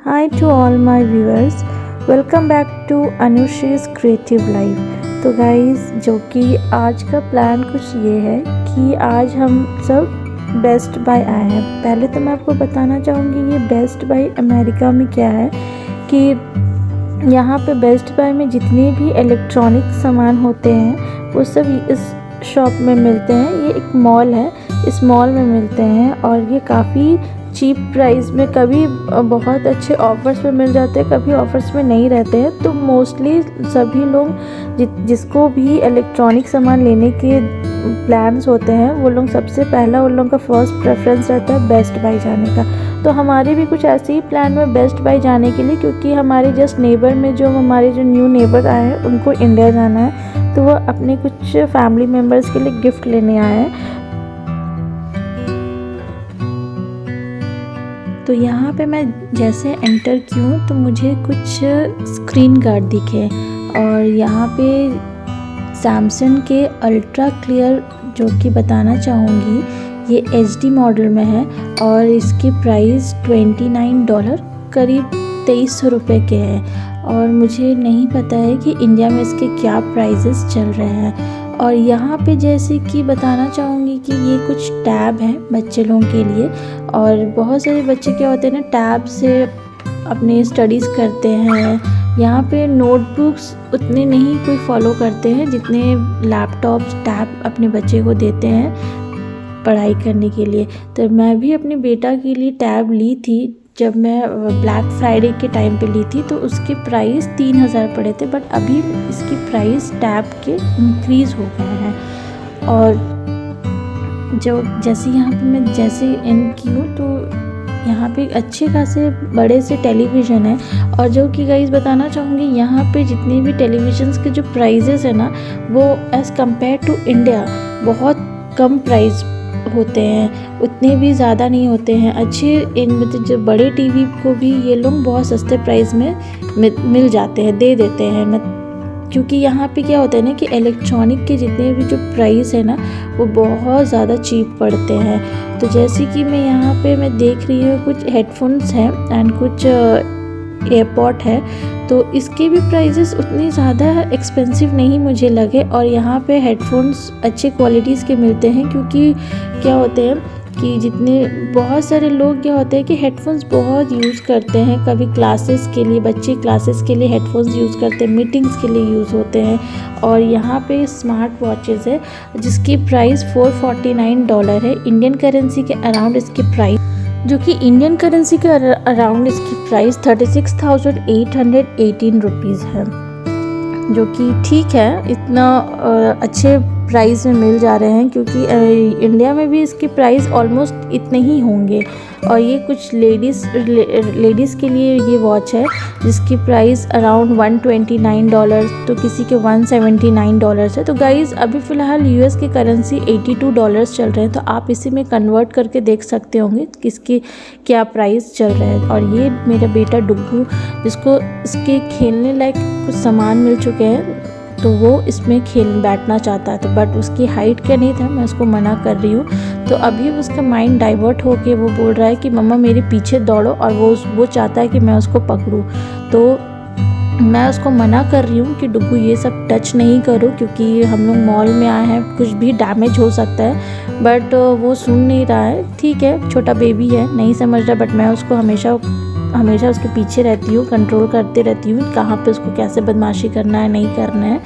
Hi to all my viewers, welcome back to Anushi's Creative Life। तो guys जो कि आज का प्लान कुछ ये है कि आज हम सब बेस्ट बाय आए हैं। पहले तो मैं आपको बताना चाहूँगी ये बेस्ट बाय अमेरिका में क्या है कि यहाँ पे बेस्ट बाय में जितने भी इलेक्ट्रॉनिक सामान होते हैं वो सब इस शॉप में मिलते हैं। ये एक मॉल है, इस मॉल में मिलते हैं और ये काफ़ी चीप प्राइस में, कभी बहुत अच्छे ऑफ़र्स में मिल जाते हैं, कभी ऑफ़र्स में नहीं रहते हैं। तो मोस्टली सभी लोग जिसको भी इलेक्ट्रॉनिक सामान लेने के प्लान्स होते हैं वो लोग सबसे पहला उन लोगों का फर्स्ट प्रेफरेंस रहता है बेस्ट बाय जाने का। तो हमारे भी कुछ ऐसे ही प्लान में बेस्ट बाय जाने के लिए, क्योंकि हमारे जस्ट नेबर में जो हमारे जो न्यू नेबर आए हैं उनको इंडिया जाना है, तो वो अपने कुछ फैमिली मेम्बर्स के लिए गिफ्ट लेने आए हैं। तो यहाँ पे मैं जैसे एंटर की हूँ तो मुझे कुछ स्क्रीन गार्ड दिखे और यहाँ पे सैमसंग के अल्ट्रा क्लियर जो कि बताना चाहूँगी ये HD मॉडल में है और इसकी प्राइस $29 करीब 2300 रुपये के हैं। और मुझे नहीं पता है कि इंडिया में इसके क्या प्राइसेस चल रहे हैं। और यहाँ पे जैसे कि बताना चाहूँगी कि ये कुछ टैब हैं बच्चे लोगों के लिए, और बहुत सारे बच्चे क्या होते हैं ना टैब से अपने स्टडीज़ करते हैं। यहाँ पे नोटबुक्स उतने नहीं कोई फॉलो करते हैं जितने लैपटॉप्स टैब अपने बच्चे को देते हैं पढ़ाई करने के लिए। तो मैं भी अपने बेटा के लिए टैब ली थी जब मैं ब्लैक फ्राइडे के टाइम पे ली थी, तो उसके प्राइस 3000 पड़े थे, बट अभी इसकी प्राइस टैब के इंक्रीज़ हो गए हैं। और जो जैसे यहाँ पे मैं जैसे इन की हूँ तो यहाँ पे अच्छे खासे बड़े से टेलीविज़न है। और जो कि गाइस बताना चाहूँगी यहाँ पे जितने भी टेलीविज़न्स के जो प्राइजेस है ना वो एज़ कम्पेयर टू इंडिया बहुत कम प्राइस होते हैं, उतने भी ज़्यादा नहीं होते हैं। अच्छे इन मतलब जो बड़े टीवी को भी ये लोग बहुत सस्ते प्राइस में मिल जाते हैं, दे देते हैं। क्योंकि यहाँ पे क्या होता है ना कि इलेक्ट्रॉनिक के जितने भी जो प्राइस है ना वो बहुत ज़्यादा चीप पड़ते हैं। तो जैसे कि मैं यहाँ पे मैं देख रही हूँ कुछ हेडफोन्स हैं एंड कुछ एयरपॉड है, तो इसके भी प्राइसेस उतनी ज़्यादा एक्सपेंसिव नहीं मुझे लगे। और यहाँ पे हेडफोन्स अच्छे क्वालिटीज़ के मिलते हैं, क्योंकि क्या होते हैं कि जितने बहुत सारे लोग क्या होते हैं कि हेडफोन्स बहुत यूज़ करते हैं, कभी क्लासेस के लिए बच्चे क्लासेस के लिए हेडफोन्स यूज़ करते हैं, मीटिंग्स के लिए यूज़ होते हैं। और यहाँ पे स्मार्ट वॉचेस है जिसकी प्राइस $449 है इंडियन करेंसी के अराउंड। इसकी प्राइस जो कि इंडियन करेंसी के अराउंड इसकी प्राइस 36,818 रुपीज़ है, जो कि ठीक है, इतना अच्छे प्राइस में मिल जा रहे हैं, क्योंकि इंडिया में भी इसके प्राइस ऑलमोस्ट इतने ही होंगे। और ये कुछ लेडीज़ के लिए ये वॉच है जिसकी प्राइस अराउंड $129, तो किसी के $179 है। तो गाइज़ अभी फ़िलहाल US की करेंसी $82 चल रहे हैं, तो आप इसी में कन्वर्ट करके देख सकते होंगे किसकी क्या प्राइस चल रहा है। और ये मेरा बेटा डुग्गू जिसको इसके खेलने लायक कुछ सामान मिल चुके हैं, तो वो इसमें बैठना चाहता है, तो बट उसकी हाइट क्या नहीं था, मैं उसको मना कर रही हूँ। तो अभी उसका माइंड डाइवर्ट हो के वो बोल रहा है कि मम्मा मेरे पीछे दौड़ो, और वो चाहता है कि मैं उसको पकड़ूँ। तो मैं उसको मना कर रही हूँ कि डुग्गू ये सब टच नहीं करो, क्योंकि हम लोग मॉल में आए हैं, कुछ भी डैमेज हो सकता है। बट वो सुन नहीं रहा है। ठीक है, छोटा बेबी है, नहीं समझ रहा, बट मैं उसको हमेशा उसके पीछे रहती हूँ, कंट्रोल करते रहती हूँ कहाँ पे उसको कैसे बदमाशी करना है, नहीं करना है।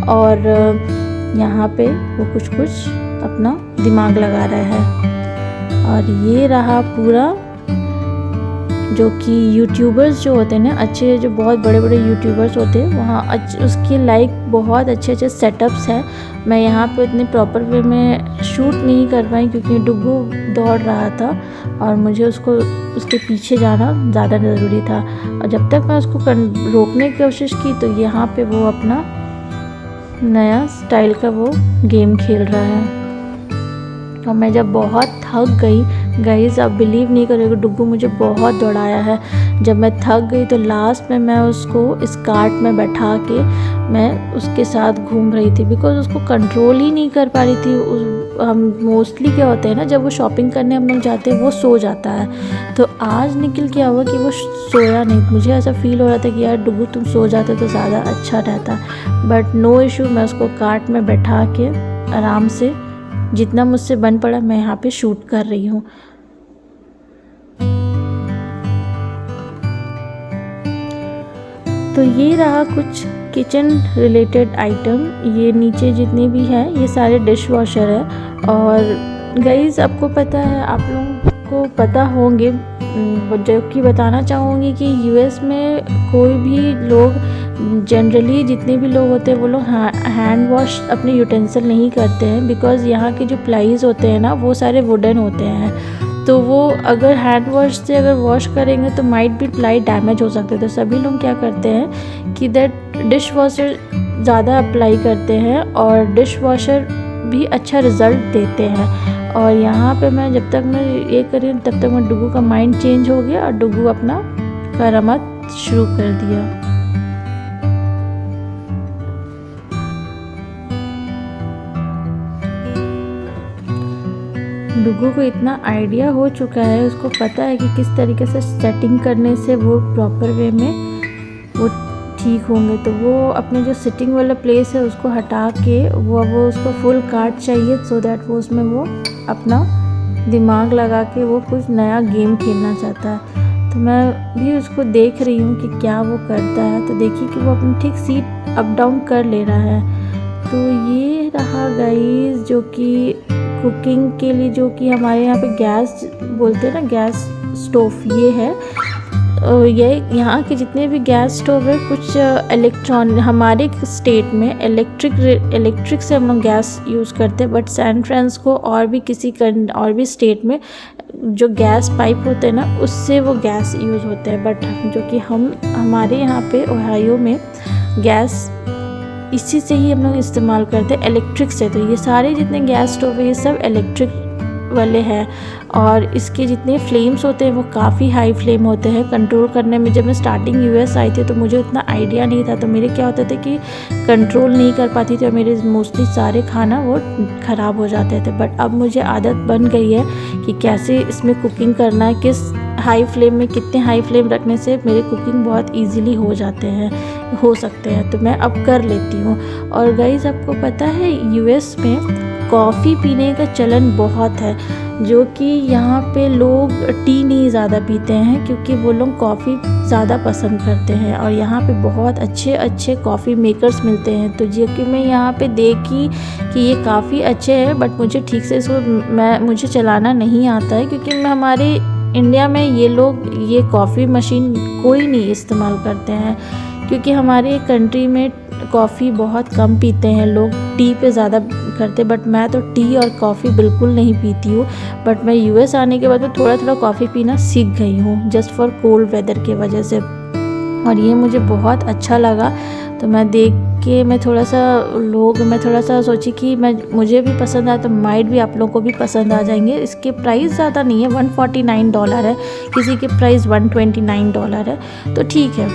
और यहाँ पे वो कुछ अपना दिमाग लगा रहा है। और ये रहा पूरा जो कि यूट्यूबर्स जो होते हैं ना, अच्छे जो बहुत बड़े बड़े यूट्यूबर्स होते हैं वहाँ उसके लाइक बहुत अच्छे सेटअप्स हैं। मैं यहाँ पे इतने प्रॉपर वे में शूट नहीं कर पाई क्योंकि डुग्गू दौड़ रहा था और मुझे उसके पीछे जाना ज़्यादा ज़रूरी था। और जब तक मैं उसको रोकने की कोशिश की तो यहाँ पे वो अपना नया स्टाइल का वो गेम खेल रहा है। और मैं जब बहुत थक गई गाइस आप बिलीव नहीं करोगे, डुग्गू मुझे बहुत दौड़ाया है। जब मैं थक गई तो लास्ट में मैं उसको इस कार्ट में बैठा के मैं उसके साथ घूम रही थी, बिकॉज़ उसको कंट्रोल ही नहीं कर पा रही थी। हम मोस्टली क्या होता है ना, जब वो शॉपिंग करने हम लोग जाते हैं वो सो जाता है। तो आज निकल क्या हुआ कि वो सोया नहीं। मुझे ऐसा फील हो रहा था कि यार डुग्गू तुम सो जाते तो ज़्यादा अच्छा रहता, बट नो इशू। मैं उसको कार्ट में बैठा के आराम से जितना मुझसे बन पड़ा मैं यहाँ पे शूट कर रही हूँ। तो ये रहा कुछ किचन रिलेटेड आइटम। ये नीचे जितने भी हैं ये सारे डिश वॉशर है। और गाइस आपको पता है, आप लोगों को पता होंगे, जो कि बताना चाहूँगी कि यूएस में कोई भी लोग जनरली जितने भी लोग होते हैं वो लोग हैंड वॉश अपने यूटेंसिल नहीं करते हैं, बिकॉज़ यहाँ के जो प्लाईज होते हैं ना वो सारे वुडन होते हैं। तो वो अगर हैंड वॉश से अगर वॉश करेंगे तो माइट भी प्लाई डैमेज हो सकते हैं। तो सभी लोग क्या करते हैं कि दैट डिश वॉशर ज़्यादा अप्लाई करते हैं और डिश वॉशर भी अच्छा रिज़ल्ट देते हैं। और यहाँ पे मैं जब तक मैं ये करी तब तक मैं डुग्गू का माइंड चेंज हो गया और डुग्गू अपना करामत शुरू कर दिया। डुग्गू को इतना आइडिया हो चुका है, उसको पता है कि किस तरीके से सेटिंग करने से वो प्रॉपर वे में वो ठीक होंगे। तो वो अपने जो सिटिंग वाला प्लेस है उसको हटा के वो उसको फुल कार्ट चाहिए, सो दैट वो उसमें वो अपना दिमाग लगा के वो कुछ नया गेम खेलना चाहता है। तो मैं भी उसको देख रही हूँ कि क्या वो करता है। तो देखिए कि वो अपनी ठीक सीट अप डाउन कर ले रहा है। तो ये रहा गाइस जो कि कुकिंग के लिए, जो कि हमारे यहाँ पे गैस बोलते हैं ना, गैस स्टोव ये है। ये यहाँ के जितने भी गैस स्टोव है कुछ हमारे स्टेट में इलेक्ट्रिक से हम लोग गैस यूज़ करते हैं, बट सैन फ्रांसिस्को और भी स्टेट में जो गैस पाइप होते हैं ना उससे वो गैस यूज़ होते हैं। बट जो कि हमारे यहाँ पे ओहायो में गैस इसी से ही हम लोग इस्तेमाल करते हैं, इलेक्ट्रिक से। तो ये सारे जितने गैस स्टोव है ये सब इलेक्ट्रिक वाले हैं। और इसके जितने फ्लेम्स होते हैं वो काफ़ी हाई फ्लेम होते हैं कंट्रोल करने में। जब मैं स्टार्टिंग यूएस आई थी तो मुझे उतना आइडिया नहीं था, तो मेरे क्या होता था कि कंट्रोल नहीं कर पाती थी और मेरे मोस्टली सारे खाना वो ख़राब हो जाते थे। बट अब मुझे आदत बन गई है कि कैसे इसमें कुकिंग करना है, किस हाई फ्लेम में कितने हाई फ्लेम रखने से मेरे कुकिंग बहुत ईजिली हो सकते हैं। तो मैं अब कर लेती हूँ। और गाइस आपको पता है यूएस में कॉफ़ी पीने का चलन बहुत है, जो कि यहाँ पे लोग टी नहीं ज़्यादा पीते हैं क्योंकि वो लोग कॉफ़ी ज़्यादा पसंद करते हैं। और यहाँ पे बहुत अच्छे कॉफ़ी मेकर्स मिलते हैं। तो जो कि मैं यहाँ पे देखी कि ये काफ़ी अच्छे हैं, बट मुझे ठीक से मुझे चलाना नहीं आता है, क्योंकि हमारे इंडिया में ये लोग ये कॉफ़ी मशीन कोई नहीं इस्तेमाल करते हैं, क्योंकि हमारे कंट्री में कॉफ़ी बहुत कम पीते हैं लोग, टी पे ज़्यादा करते। बट मैं तो टी और कॉफ़ी बिल्कुल नहीं पीती हूँ। बट मैं यूएस आने के बाद में थोड़ा कॉफ़ी पीना सीख गई हूँ, जस्ट फॉर कोल्ड वेदर के वजह से। और ये मुझे बहुत अच्छा लगा। तो मैं देख के मैं थोड़ा सा सोची कि मुझे भी पसंद आया तो माइट भी आप लोगों को भी पसंद आ जाएंगे। इसके प्राइस ज़्यादा नहीं है, $149 है, किसी के प्राइस $129 है, तो ठीक है।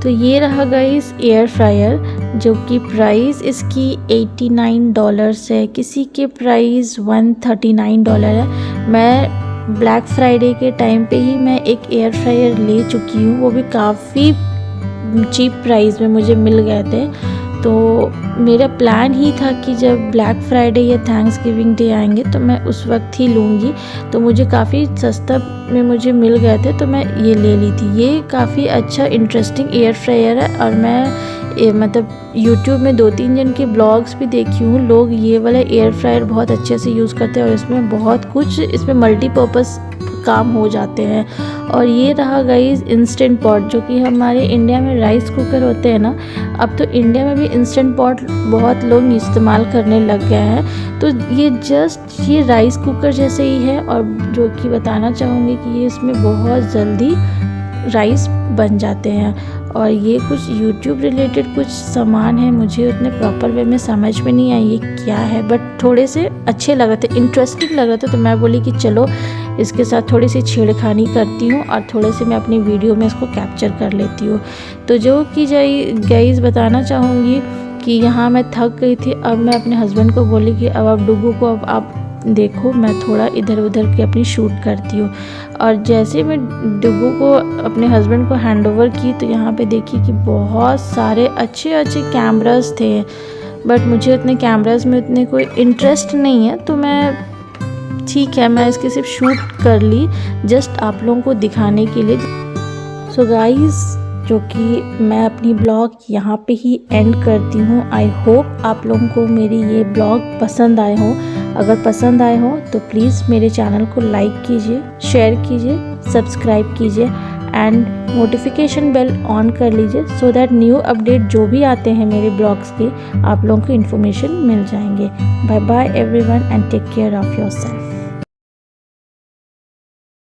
तो ये रहा गाइस एयर फ्रायर, जो कि प्राइस इसकी $89 है, किसी के प्राइस $139 है। मैं ब्लैक फ्राइडे के टाइम पे ही मैं एक एयर फ्रायर ले चुकी हूँ, वो भी काफ़ी चीप प्राइस में मुझे मिल गए थे। तो मेरा प्लान ही था कि जब ब्लैक फ्राइडे या थैंक्सगिविंग डे आएंगे तो मैं उस वक्त ही लूँगी। तो मुझे काफ़ी सस्ता में मुझे मिल गए थे, तो मैं ये ले ली थी। ये काफ़ी अच्छा इंटरेस्टिंग एयर फ्रायर है। और मैं मतलब यूट्यूब में 2-3 जन के ब्लॉग्स भी देखी हूँ, लोग ये वाला एयर फ्रायर बहुत अच्छे से यूज़ करते हैं और इसमें बहुत कुछ मल्टीपर्पज़ काम हो जाते हैं। और ये रहा गाइस इंस्टेंट पॉट, जो कि हमारे इंडिया में राइस कुकर होते हैं ना, अब तो इंडिया में भी इंस्टेंट पॉट बहुत लोग इस्तेमाल करने लग गए हैं। तो ये राइस कुकर जैसे ही है, और जो कि बताना चाहूँगी कि ये इसमें बहुत जल्दी राइस बन जाते हैं। और ये कुछ यूट्यूब रिलेटेड कुछ सामान है, मुझे उतने प्रॉपर वे में समझ में नहीं आई ये क्या है, बट थोड़े से अच्छे लग रहे थे, इंटरेस्टिंग लग रहे थे, तो मैं बोली कि चलो इसके साथ थोड़ी सी छेड़खानी करती हूँ और थोड़े से मैं अपनी वीडियो में इसको कैप्चर कर लेती हूँ। तो जो कि गाइस बताना चाहूँगी कि यहाँ मैं थक गई थी। अब मैं अपने हस्बैंड को बोली कि अब आप डुगू को अब आप देखो, मैं थोड़ा इधर उधर की अपनी शूट करती हूँ। और जैसे मैं डुगू को अपने हस्बैंड को हैंड ओवर की तो यहाँ पे देखी कि बहुत सारे अच्छे अच्छे कैमरास थे, बट मुझे उतने कैमरास में उतने कोई इंटरेस्ट नहीं है, तो मैं ठीक है मैं इसकी सिर्फ शूट कर ली जस्ट आप लोगों को दिखाने के लिए। सो गाइस, जो कि मैं अपनी ब्लॉग यहाँ पे ही एंड करती हूँ। आई होप आप लोगों को मेरी ये ब्लॉग पसंद आए हो। अगर पसंद आए हो तो प्लीज़ मेरे चैनल को लाइक कीजिए, शेयर कीजिए, सब्सक्राइब कीजिए एंड नोटिफिकेशन बेल ऑन कर लीजिए, सो दैट न्यू अपडेट जो भी आते हैं मेरे ब्लॉग्स के आप लोगों को इन्फॉर्मेशन मिल जाएंगे। Bye bye everyone and take care of yourself.